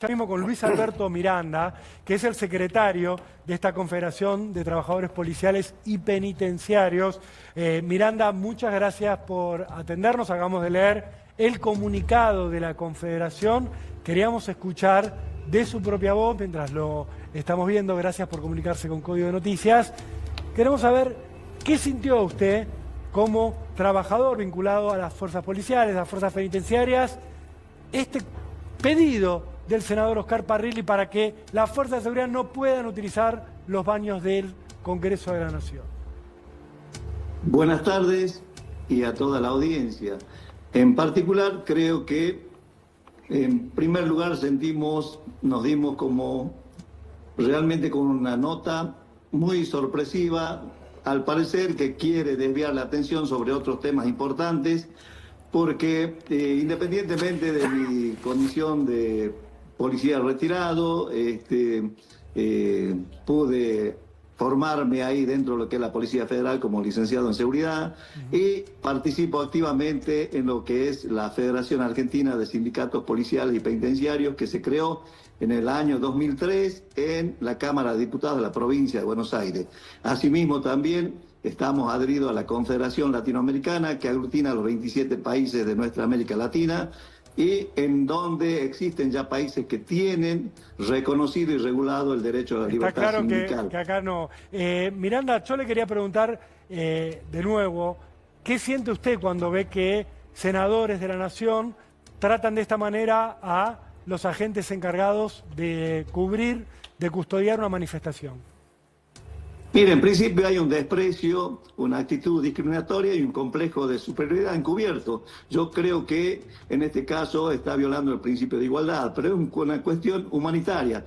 Ya mismo con Luis Alberto Miranda, que es el secretario de esta Confederación de Trabajadores Policiales y Penitenciarios. Miranda, muchas gracias por atendernos. Acabamos de leer el comunicado de la Confederación. Queríamos escuchar de su propia voz mientras lo estamos viendo. Gracias por comunicarse con Código de Noticias. Queremos saber qué sintió usted como trabajador vinculado a las fuerzas policiales, a las fuerzas penitenciarias, este pedido del senador Oscar Parrilli para que las fuerzas de seguridad no puedan utilizar los baños del Congreso de la Nación. Buenas tardes y a toda la audiencia. En particular, creo que en primer lugar nos dimos como realmente con una nota muy sorpresiva, al parecer que quiere desviar la atención sobre otros temas importantes, porque independientemente de mi condición de policía retirado, pude formarme ahí dentro de lo que es la Policía Federal como licenciado en seguridad y participo activamente en lo que es la Federación Argentina de Sindicatos Policiales y Penitenciarios, que se creó en el año 2003 en la Cámara de Diputados de la provincia de Buenos Aires. Asimismo también estamos adheridos a la Confederación Latinoamericana, que aglutina a los 27 países de nuestra América Latina, y en donde existen ya países que tienen reconocido y regulado el derecho a la libertad sindical. Está claro que acá no. Miranda, yo le quería preguntar de nuevo, ¿qué siente usted cuando ve que senadores de la Nación tratan de esta manera a los agentes encargados de cubrir, de custodiar una manifestación? Mire, en principio hay un desprecio, una actitud discriminatoria y un complejo de superioridad encubierto. Yo creo que en este caso está violando el principio de igualdad, pero es una cuestión humanitaria.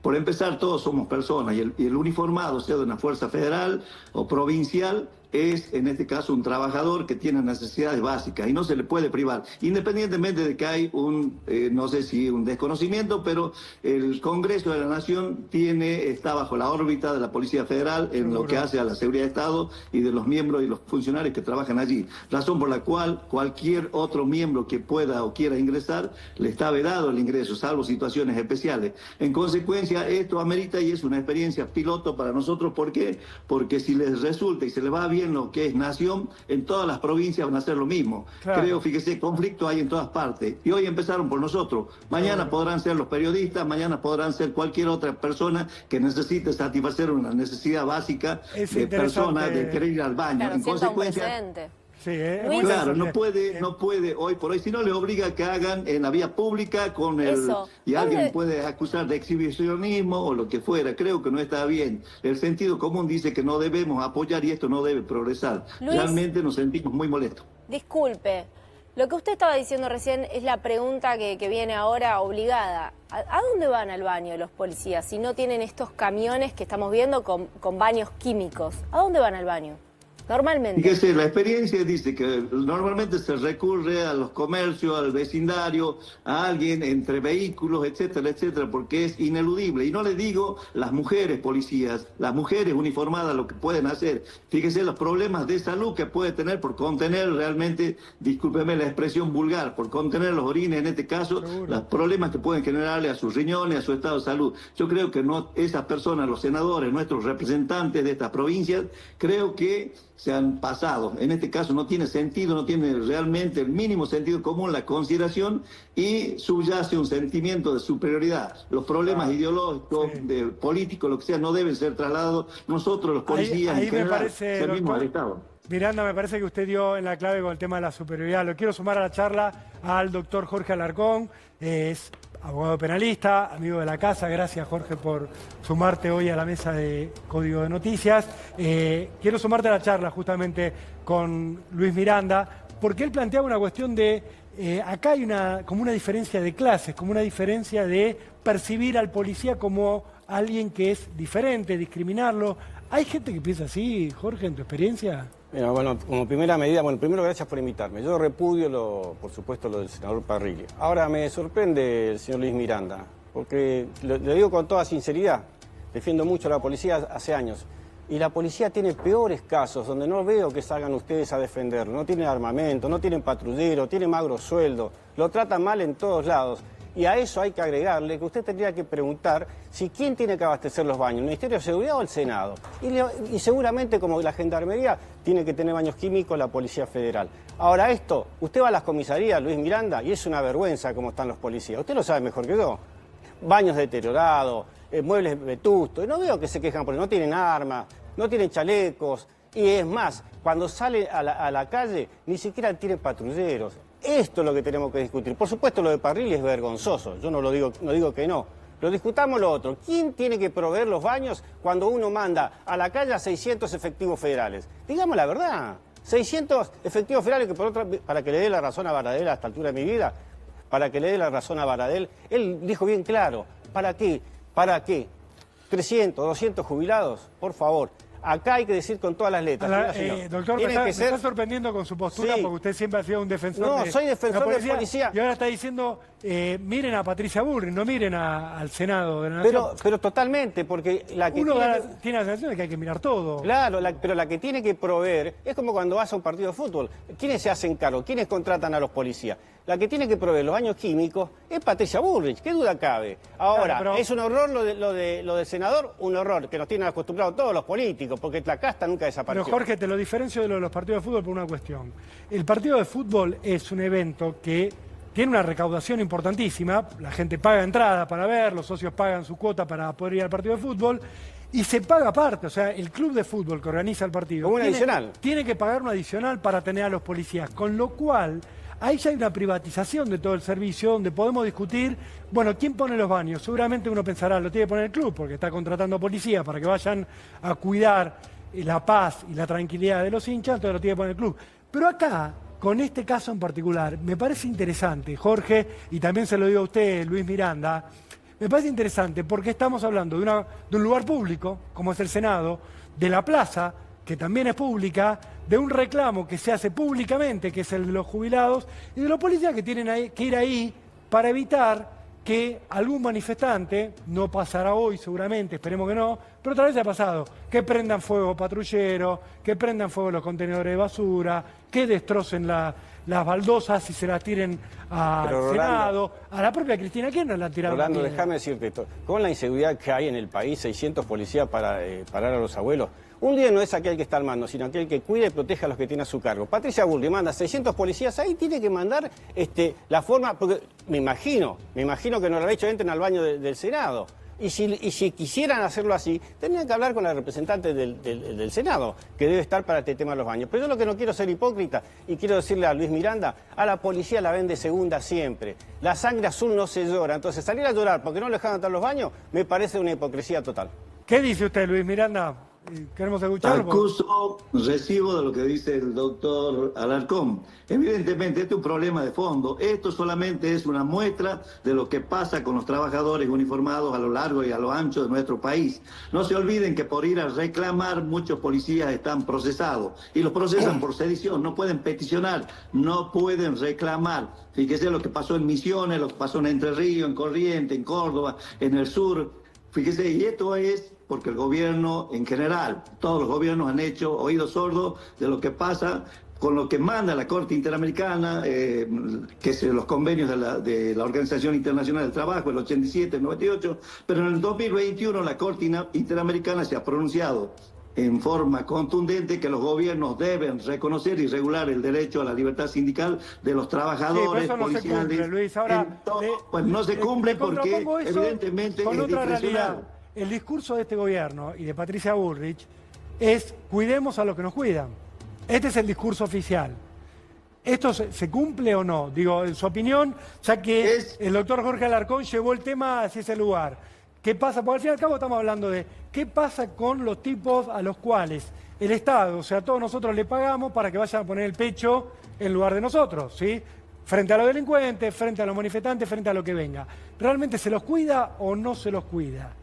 Por empezar, todos somos personas y el uniformado, sea de una fuerza federal o provincial, es en este caso un trabajador que tiene necesidades básicas y no se le puede privar, independientemente de que hay no sé si un desconocimiento, pero el Congreso de la Nación está bajo la órbita de la Policía Federal en lo que hace a la seguridad de Estado y de los miembros y los funcionarios que trabajan allí, razón por la cual cualquier otro miembro que pueda o quiera ingresar le está vedado el ingreso, salvo situaciones especiales. En consecuencia, esto amerita y es una experiencia piloto para nosotros. ¿Por qué? Porque si les resulta y se les va bien lo que es nación, en todas las provincias van a hacer lo mismo. Claro. Creo, fíjese, conflicto hay en todas partes. Y hoy empezaron por nosotros. Mañana podrán ser los periodistas, mañana podrán ser cualquier otra persona que necesite satisfacer una necesidad básica de personas de querer ir al baño. Claro, en consecuencia... Sí, claro, no puede hoy por hoy, si no le obliga a que hagan en la vía pública con y alguien puede acusar de exhibicionismo o lo que fuera. Creo que no está bien. El sentido común dice que no debemos apoyar y esto no debe progresar. Luis, realmente nos sentimos muy molestos. Disculpe, lo que usted estaba diciendo recién es la pregunta que viene ahora obligada. ¿A dónde van al baño los policías si no tienen estos camiones que estamos viendo con baños químicos? ¿A dónde van al baño? Normalmente. Fíjese, la experiencia dice que normalmente se recurre a los comercios, al vecindario, a alguien entre vehículos, etcétera, etcétera, porque es ineludible. Y no le digo las mujeres policías, las mujeres uniformadas lo que pueden hacer. Fíjese los problemas de salud que puede tener por contener realmente, discúlpeme la expresión vulgar, por contener los orines en este caso, los problemas que pueden generarle a sus riñones, a su estado de salud. Yo creo que no, esas personas, los senadores, nuestros representantes de estas provincias, creo que se han pasado. En este caso no tiene sentido, no tiene realmente el mínimo sentido común la consideración y subyace un sentimiento de superioridad. Los problemas ideológicos, políticos, lo que sea, no deben ser trasladados. Nosotros, los policías, en general, servimos al Estado. Miranda, me parece que usted dio en la clave con el tema de la superioridad. Lo quiero sumar a la charla al doctor Jorge Alarcón, es abogado penalista, amigo de la casa. Gracias, Jorge, por sumarte hoy a la mesa de Código de Noticias. Quiero sumarte a la charla justamente con Luis Miranda, porque él planteaba una cuestión de, acá hay como una diferencia de clases, como una diferencia de percibir al policía como alguien que es diferente, discriminarlo. ¿Hay gente que piensa así, Jorge, en tu experiencia? Mira, bueno, como primera medida, primero gracias por invitarme. Yo repudio, por supuesto, lo del senador Parrilli. Ahora me sorprende el señor Luis Miranda, porque le digo con toda sinceridad, defiendo mucho a la policía hace años, y la policía tiene peores casos, donde no veo que salgan ustedes a defenderlo. No tienen armamento, no tienen patrullero, tienen magro sueldo, lo tratan mal en todos lados. Y a eso hay que agregarle que usted tendría que preguntar si quién tiene que abastecer los baños, el Ministerio de Seguridad o el Senado. Y seguramente, como la Gendarmería, tiene que tener baños químicos la Policía Federal. Ahora esto, usted va a las comisarías, Luis Miranda, y es una vergüenza cómo están los policías. Usted lo sabe mejor que yo. Baños deteriorados, muebles vetustos. Y no veo que se quejan porque no tienen armas, no tienen chalecos. Y es más, cuando sale a la calle, ni siquiera tienen patrulleros. Esto es lo que tenemos que discutir. Por supuesto, lo de Parrilli es vergonzoso. Yo no digo que no. Pero discutamos lo otro. ¿Quién tiene que proveer los baños cuando uno manda a la calle a 600 efectivos federales? Digamos la verdad. 600 efectivos federales que para que le dé la razón a Baradel a esta altura de mi vida, para que le dé la razón a Baradel, él dijo bien claro, ¿para qué? ¿Para qué? 300, 200 jubilados, por favor. Acá hay que decir con todas las letras. Doctor, me está sorprendiendo con su postura, sí, porque usted siempre ha sido un defensor de soy defensor de la policía. Y ahora está diciendo, miren a Patricia Bullrich, no miren al Senado de la Nación. Pero totalmente, porque la que tiene la sensación de que hay que mirar todo. Claro, pero la que tiene que proveer, es como cuando vas a un partido de fútbol. ¿Quiénes se hacen cargo? ¿Quiénes contratan a los policías? La que tiene que proveer los baños químicos es Patricia Bullrich, ¿qué duda cabe? Ahora, claro, ¿es un horror lo del senador? Un horror, que nos tienen acostumbrados todos los políticos, porque la casta nunca desapareció. Pero Jorge, te lo diferencio de los partidos de fútbol por una cuestión. El partido de fútbol es un evento que tiene una recaudación importantísima, la gente paga entrada para ver, los socios pagan su cuota para poder ir al partido de fútbol, y se paga aparte, o sea, el club de fútbol que organiza el partido tiene que pagar un adicional para tener a los policías, con lo cual ahí ya hay una privatización de todo el servicio donde podemos discutir, bueno, ¿quién pone los baños? Seguramente uno pensará, lo tiene que poner el club porque está contratando policía para que vayan a cuidar la paz y la tranquilidad de los hinchas, entonces lo tiene que poner el club. Pero acá, con este caso en particular, me parece interesante, Jorge, y también se lo digo a usted, Luis Miranda, me parece interesante porque estamos hablando de un lugar público, como es el Senado, de la plaza, que también es pública, de un reclamo que se hace públicamente, que es el de los jubilados, y de los policías que tienen que ir ahí para evitar que algún manifestante, no pasará hoy seguramente, esperemos que no, pero otra vez ha pasado, que prendan fuego patrulleros, que prendan fuego los contenedores de basura, que destrocen las baldosas y se las tiren al Senado, a la propia Cristina Kirchner la han tirado. Rolando, déjame decirte esto, con la inseguridad que hay en el país, 600 policías para parar a los abuelos, un líder no es aquel que está al mando, sino aquel que cuida y proteja a los que tiene a su cargo. Patricia Bullrich manda 600 policías, ahí tiene que mandar la forma, porque me imagino que no lo ha hecho, entren al baño del Senado. Y si quisieran hacerlo así, tendrían que hablar con la representante del Senado, que debe estar para este tema de los baños. Pero yo lo que no quiero ser hipócrita, y quiero decirle a Luis Miranda, a la policía la ven de segunda siempre. La sangre azul no se llora, entonces salir a llorar porque no le dejan entrar los baños, me parece una hipocresía total. ¿Qué dice usted, Luis Miranda? Queremos escucharlo. Acuso, recibo de lo que dice el doctor Alarcón. Evidentemente, este es un problema de fondo. Esto solamente es una muestra de lo que pasa con los trabajadores uniformados a lo largo y a lo ancho de nuestro país. No se olviden que por ir a reclamar, muchos policías están procesados. Y los procesan por sedición, no pueden peticionar, no pueden reclamar. Fíjese lo que pasó en Misiones, lo que pasó en Entre Ríos, en Corrientes, en Córdoba, en el sur. Fíjese, y esto es porque el gobierno en general, todos los gobiernos han hecho oídos sordos de lo que pasa con lo que manda la Corte Interamericana, que es los convenios de la Organización Internacional del Trabajo, el 87, el 98, pero en el 2021 la Corte Interamericana se ha pronunciado en forma contundente que los gobiernos deben reconocer y regular el derecho a la libertad sindical de los trabajadores, sí, policiales. No se cumple, Luis. Ahora, pues no se cumple porque evidentemente con es otra discrecional. realidad. El discurso de este gobierno y de Patricia Bullrich es cuidemos a los que nos cuidan. Este es el discurso oficial. ¿Esto se cumple o no? Digo, en su opinión, ya que el doctor Jorge Alarcón llevó el tema hacia ese lugar. ¿Qué pasa? Porque al fin y al cabo estamos hablando de qué pasa con los tipos a los cuales el Estado, o sea, todos nosotros le pagamos para que vayan a poner el pecho en lugar de nosotros, ¿sí? Frente a los delincuentes, frente a los manifestantes, frente a lo que venga. ¿Realmente se los cuida o no se los cuida?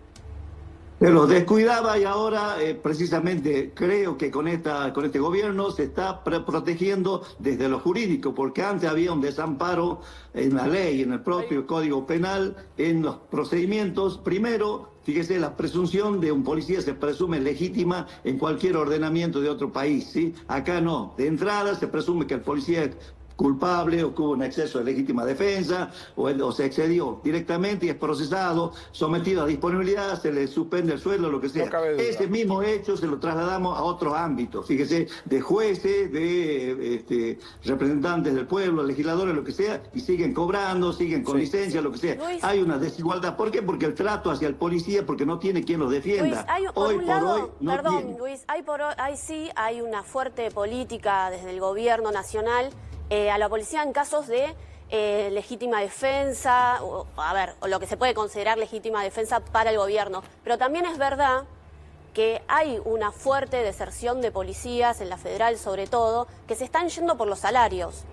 Se los descuidaba y ahora precisamente creo que con este gobierno se está protegiendo desde lo jurídico, porque antes había un desamparo en la ley, en el propio Código Penal, en los procedimientos. Primero, fíjese, la presunción de un policía se presume legítima en cualquier ordenamiento de otro país, ¿sí? Acá no. De entrada se presume que el policía culpable o que hubo un exceso de legítima defensa o se excedió directamente y es procesado, sometido a disponibilidad, se le suspende el sueldo, lo que sea. No cabe duda. Ese mismo hecho se lo trasladamos a otros ámbitos, fíjese, de jueces, de representantes del pueblo, legisladores, lo que sea, y siguen cobrando, siguen con licencia, lo que sea. Luis. Hay una desigualdad. ¿Por qué? Porque el trato hacia el policía, porque no tiene quien los defienda. Luis, por un lado, no perdón, tiene. Luis, ahí sí hay una fuerte política desde el gobierno nacional a la policía en casos de legítima defensa, o lo que se puede considerar legítima defensa para el gobierno. Pero también es verdad que hay una fuerte deserción de policías, en la federal sobre todo, que se están yendo por los salarios.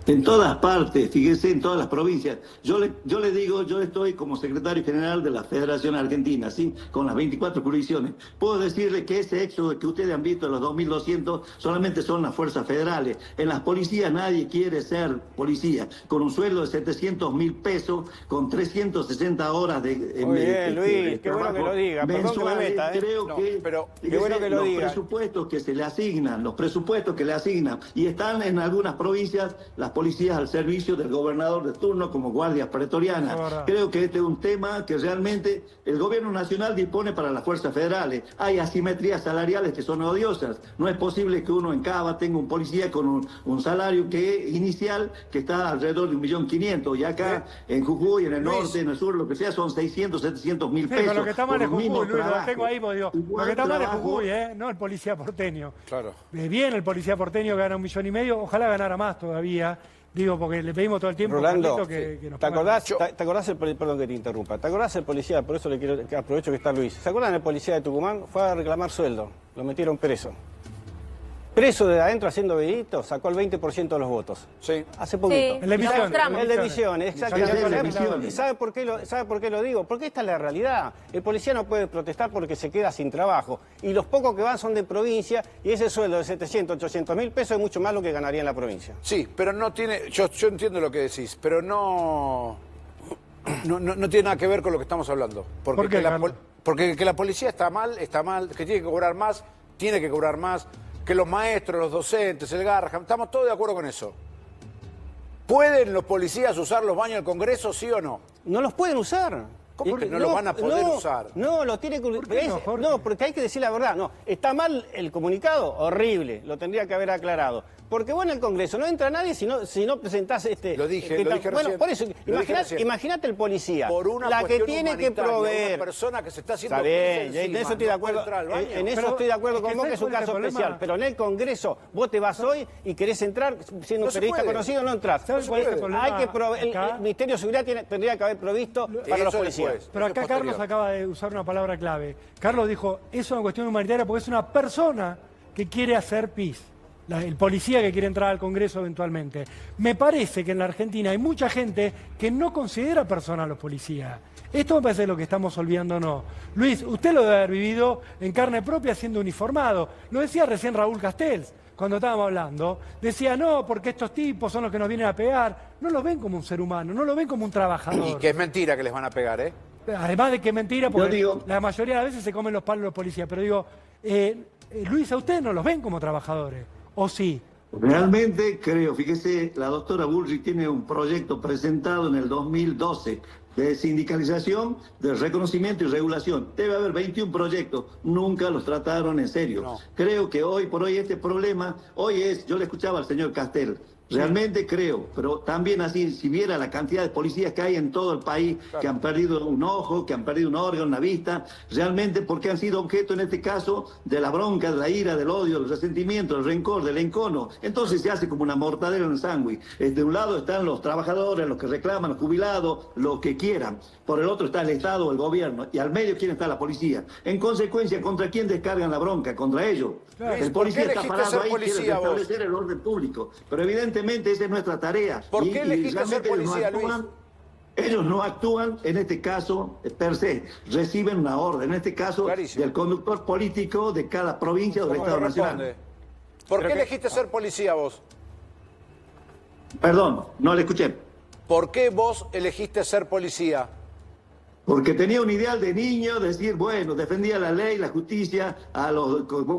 En todas partes, fíjese, en todas las provincias. Yo le digo, yo estoy como secretario general de la Federación Argentina, ¿sí? Con las 24 jurisdicciones. Puedo decirle que ese éxodo que ustedes han visto, los 2.200, solamente son las fuerzas federales. En las policías nadie quiere ser policía. Con un sueldo de 700.000 pesos, con 360 horas de Muy bien, Luis, qué bueno que lo diga. Perdón que me meta, ¿eh? Creo No, que, pero qué bueno que lo los diga. presupuestos que se le asignan, y están en algunas provincias las policías al servicio del gobernador de turno como guardias pretorianas. Creo que este es un tema que realmente el gobierno nacional dispone para las fuerzas federales. Hay asimetrías salariales que son odiosas. No es posible que uno en Cava tenga un policía con un salario inicial que está alrededor de 1.500.000 y acá en Jujuy, en el norte, en el sur, lo que sea, son 600, 700.000 pesos. Pero lo que está mal es por un mismo Jujuy, Luis, lo trabajo. tengo ahí, porque digo, lo que está mal es Jujuy, no el policía porteño. Claro. Bien el policía porteño gana 1,5 millones, ojalá ganara más todavía. Digo, porque le pedimos todo el tiempo Rolando, Carlito, que nos ¿te ponga- acordás perdón que te interrumpa, ¿te acordás el policía? Por eso aprovecho que está Luis. ¿Se acuerdan del policía de Tucumán? Fue a reclamar sueldo, lo metieron preso. Preso de adentro haciendo delitos, sacó el 20% de los votos. Sí. Hace poquito. Sí, El de lo Misiones. mostramos. El de Misiones, exactamente. El de Misiones. ¿Y sabe por qué lo digo? Porque esta es la realidad. El policía no puede protestar porque se queda sin trabajo. Y los pocos que van son de provincia y ese sueldo de 700, 800 mil pesos es mucho más lo que ganaría en la provincia. Sí, pero no tiene... Yo entiendo lo que decís, pero no tiene nada que ver con lo que estamos hablando. Porque, ¿Por qué, Carlos? porque que la policía está mal, que tiene que cobrar más, tiene que cobrar más, que los maestros, los docentes, el Garrahan, estamos todos de acuerdo con eso. ¿Pueden los policías usar los baños del Congreso, sí o no? No los pueden usar. ¿Cómo que no los van a poder usar? No, lo tiene que... qué no, Jorge? No, porque hay que decir la verdad. No, está mal el comunicado, horrible, lo tendría que haber aclarado. Porque vos en el Congreso no entra nadie si no presentás Lo dije bueno, recién. por eso, Lo dije recién. imagínate el policía, Por una la que cuestión tiene que humanitaria, proveer... una persona que se está haciendo Está bien, pis encima, en eso estoy de no puede acuerdo, entrar al baño. en eso Pero estoy de acuerdo es con que vos, que es un ¿sabes cuál es caso el problema? especial. Pero en el Congreso vos te vas hoy y querés entrar siendo No un se periodista puede. conocido, no entras. ¿Sabes cuál es el problema Hay que acá? el Ministerio de Seguridad tendría que haber provisto para los Eso policías. después. Pero Eso acá es Carlos posterior. acaba de usar una palabra clave. Carlos dijo, es una cuestión humanitaria porque es una persona que quiere hacer pis. El policía que quiere entrar al Congreso eventualmente. Me parece que en la Argentina hay mucha gente que no considera persona a los policías. Esto me parece lo que estamos olvidándonos. Luis, usted lo debe haber vivido en carne propia siendo uniformado. Lo decía recién Raúl Castells, cuando estábamos hablando. Decía, no, porque estos tipos son los que nos vienen a pegar. No los ven como un ser humano, no lo ven como un trabajador. Y que es mentira que les van a pegar, ¿eh? Además de que es mentira, porque digo- la mayoría de las veces se comen los palos los policías. Pero digo, Luis, a ustedes no los ven como trabajadores, ¿o sí? Realmente creo, fíjese, la doctora Bullrich tiene un proyecto presentado en el 2012 de sindicalización, de reconocimiento y regulación. Debe haber 21 proyectos, nunca los trataron en serio. No. Creo que hoy por hoy este problema, yo le escuchaba al señor Castel, realmente creo, pero también así, si viera la cantidad de policías que hay en todo el país, que han perdido un ojo, que han perdido un órgano, una vista, realmente porque han sido objeto en este caso de la bronca, de la ira, del odio, del resentimiento, del rencor, del encono. Entonces se hace como una mortadera en el sándwich. De un lado están los trabajadores, los que reclaman, los jubilados, lo que quieran. Por el otro está el Estado, el gobierno, y al medio quién está la policía. En consecuencia, ¿contra quién descargan la bronca? Contra ellos. Claro. El ¿Por qué policía está elegiste parado ser ahí, quiere policía vos? restablecer el orden público. Pero evidentemente esa es nuestra tarea. ¿Por qué elegiste ser realmente policía, Luis? Ellos no actúan, en este caso, per se, reciben una orden, en este caso, Clarísimo. del conductor político de cada provincia o del ¿Cómo Estado me Nacional. responde? ¿Por qué elegiste ser policía vos? Perdón, no le escuché. ¿Por qué vos elegiste ser policía? Porque tenía un ideal de niño, decir, bueno, defendía la ley, la justicia,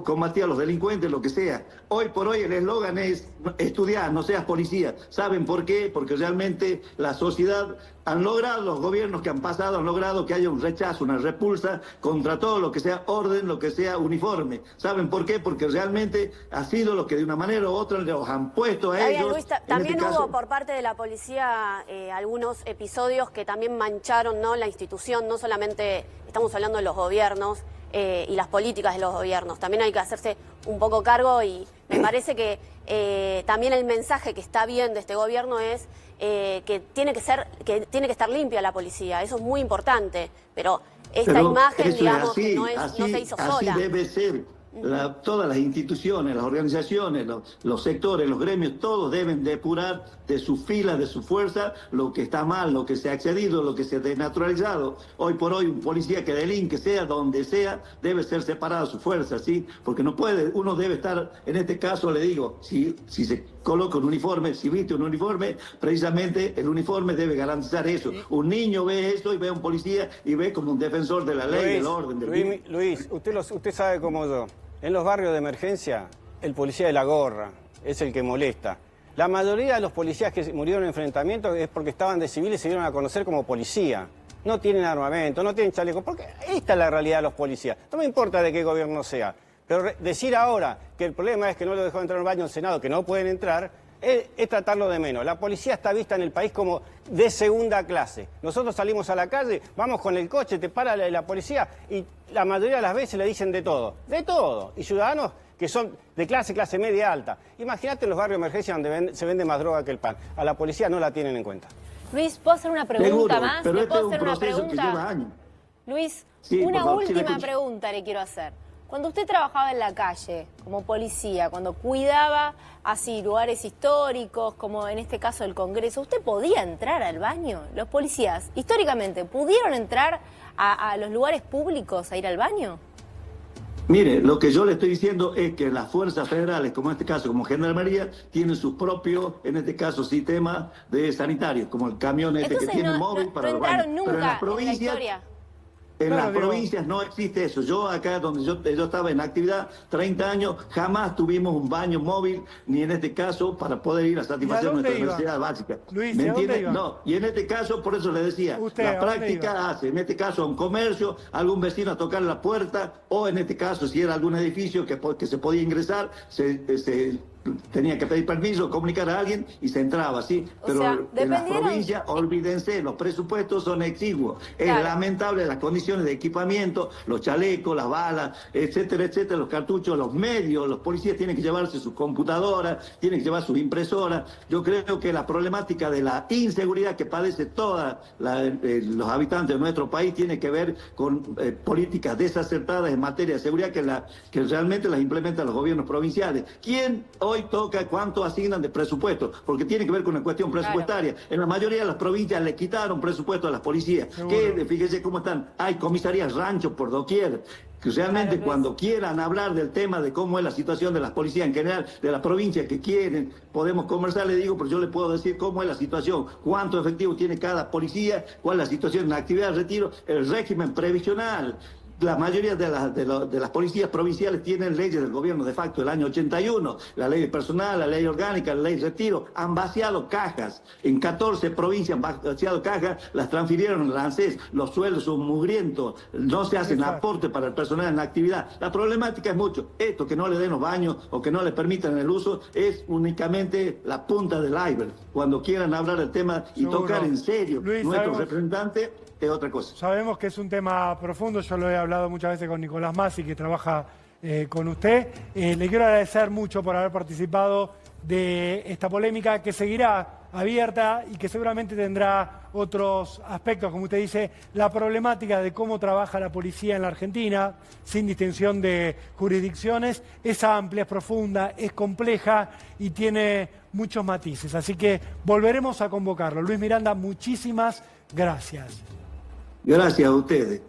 combatía a los delincuentes, lo que sea. Hoy por hoy el eslogan es estudiar, no seas policía. ¿Saben por qué? Porque realmente la sociedad han logrado, los gobiernos que han pasado han logrado que haya un rechazo, una repulsa contra todo lo que sea orden, lo que sea uniforme. ¿Saben por qué? Porque realmente ha sido lo que de una manera u otra los han puesto a ellos. Luis, también hubo por parte de la policía algunos episodios que también mancharon, ¿no?, la institución. No solamente estamos hablando de los gobiernos y las políticas de los gobiernos, también hay que hacerse un poco cargo, y me parece que también el mensaje que está bien de este gobierno es que tiene que estar limpia la policía. Eso es muy importante, pero esta imagen, digamos, así, que no se hizo sola. Así debe ser. Todas las instituciones, las organizaciones, los sectores, los gremios, todos deben depurar de sus filas, de su fuerza, lo que está mal, lo que se ha accedido, lo que se ha desnaturalizado. Hoy por hoy un policía que delinque, sea donde sea, debe ser separado de su fuerza, ¿sí? Porque no puede, uno debe estar, en este caso le digo, si se coloca un uniforme, si viste un uniforme, precisamente el uniforme debe garantizar eso. Un niño ve eso y ve a un policía y ve como un defensor de la ley, del orden, del bien. Luis, usted sabe como yo. En los barrios de emergencia, el policía de la gorra es el que molesta. La mayoría de los policías que murieron en enfrentamientos es porque estaban de civiles y se dieron a conocer como policía. No tienen armamento, no tienen chaleco, porque esta es la realidad de los policías. No me importa de qué gobierno sea, pero decir ahora que el problema es que no lo dejó entrar al baño del Senado, que no pueden entrar, es tratarlo de menos. La policía está vista en el país como de segunda clase. Nosotros salimos a la calle, vamos con el coche, te para la policía y la mayoría de las veces le dicen de todo. De todo. Y ciudadanos que son de clase media alta. Imagínate en los barrios de emergencia donde se vende más droga que el pan. A la policía no la tienen en cuenta. Luis, ¿puedo hacer una pregunta Seguro, más? pero ¿Le puedo este es hacer un una proceso pregunta? que lleva años. Luis, Sí, una por favor, sí, le última escucho. pregunta le quiero hacer. Cuando usted trabajaba en la calle como policía, cuando cuidaba así lugares históricos, como en este caso el Congreso, ¿usted podía entrar al baño? ¿Los policías históricamente pudieron entrar a los lugares públicos a ir al baño? Mire, lo que yo le estoy diciendo es que las fuerzas federales, como en este caso, como Gendarmería, tienen sus propios, en este caso, sistemas de sanitarios, como el camión Entonces, que tiene no, móvil no para los entraron baños. Pero en las nunca en la provincias, historia. en Claro, las Diego. provincias no existe eso. Yo acá, donde yo estaba en actividad, 30 años, jamás tuvimos un baño móvil, ni en este caso, para poder ir a satisfacer dónde nuestra iba? necesidad básica. Luis, ¿Me ¿y a dónde entiende? iba? No, y en este caso, por eso le decía, ¿Usted la a dónde práctica iba? hace, en este caso, a un comercio, algún vecino a tocar la puerta, o en este caso, si era algún edificio que se podía ingresar, se tenía que pedir permiso, comunicar a alguien y se entraba, ¿sí? O Pero sea, en las dependieron- provincias, olvídense, los presupuestos son exiguos. Claro. Es lamentable las condiciones de equipamiento, los chalecos, las balas, etcétera, etcétera, los cartuchos, los medios, los policías tienen que llevarse sus computadoras, tienen que llevar sus impresoras. Yo creo que la problemática de la inseguridad que padece todos los habitantes de nuestro país tiene que ver con políticas desacertadas en materia de seguridad que realmente las implementan los gobiernos provinciales. ¿Quién hoy toca cuánto asignan de presupuesto? Porque tiene que ver con una cuestión presupuestaria. En la mayoría de las provincias le quitaron presupuesto a las policías. Seguro. Fíjese cómo están. Hay comisarías, ranchos por doquier. Que realmente Claro, cuando quieran hablar del tema de cómo es la situación de las policías en general, de las provincias que quieren, podemos conversar, le digo, pero yo le puedo decir cómo es la situación, cuánto efectivo tiene cada policía, cuál es la situación en la actividad de retiro, el régimen previsional. La mayoría de las policías provinciales tienen leyes del gobierno de facto del año 81, la ley de personal, la ley orgánica, la ley de retiro, han vaciado cajas, en 14 provincias han vaciado cajas, las transfirieron al ANSES, los sueldos son mugrientos, no se hacen Exacto. aportes para el personal en la actividad. La problemática es mucho, esto que no le den los baños o que no le permitan el uso es únicamente la punta del iceberg. Cuando quieran hablar del tema y Seguro. tocar en serio Luis, nuestros sabemos- representantes, es otra cosa. Sabemos que es un tema profundo, yo lo he hablado muchas veces con Nicolás Masi, que trabaja con usted. Le quiero agradecer mucho por haber participado de esta polémica que seguirá abierta y que seguramente tendrá otros aspectos, como usted dice, la problemática de cómo trabaja la policía en la Argentina, sin distinción de jurisdicciones, es amplia, es profunda, es compleja y tiene muchos matices. Así que volveremos a convocarlo. Luis Miranda, muchísimas gracias. Gracias a ustedes.